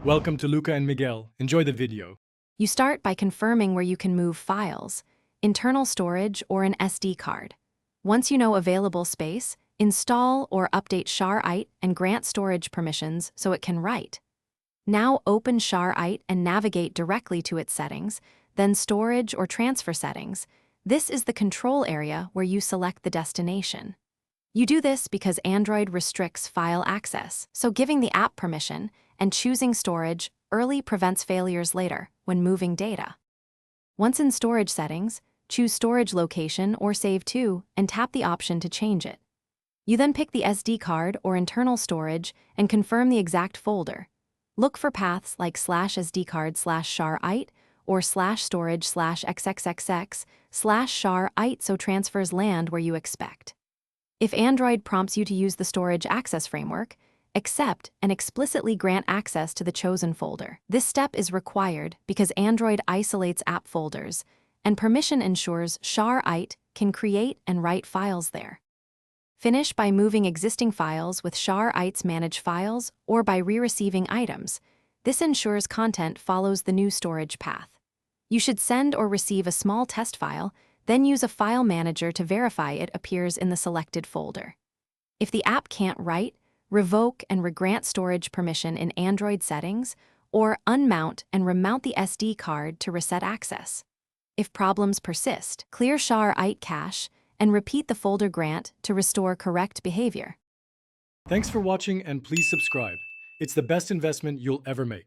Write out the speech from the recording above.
Welcome to Luca and Miguel. Enjoy the video. You start by confirming where you can move files, internal storage, or an SD card. Once you know available space, install or update Shareit and grant storage permissions so it can write. Now open Shareit and navigate directly to its settings, then storage or transfer settings. This is the control area where you select the destination. You do this because Android restricts file access, so giving the app permission and choosing storage early prevents failures later when moving data. Once in storage settings, choose storage location or save to and tap the option to change it. You then pick the SD card or internal storage and confirm the exact folder. Look for paths like /SD-card/Shareit or /storage/xxxx/Shareit so transfers land where you expect. If Android prompts you to use the storage access framework, accept and explicitly grant access to the chosen folder. This step is required because Android isolates app folders, and permission ensures Shareit can create and write files there. Finish by moving existing files with Shareit's Manage Files or by re-receiving items. This ensures content follows the new storage path. You should send or receive a small test file, then use a file manager to verify it appears in the selected folder. If the app can't write, revoke and regrant storage permission in Android settings, or unmount and remount the SD card to reset access. If problems persist, clear Shareit cache and repeat the folder grant to restore correct behavior. Thanks for watching and please subscribe. It's the best investment you'll ever make.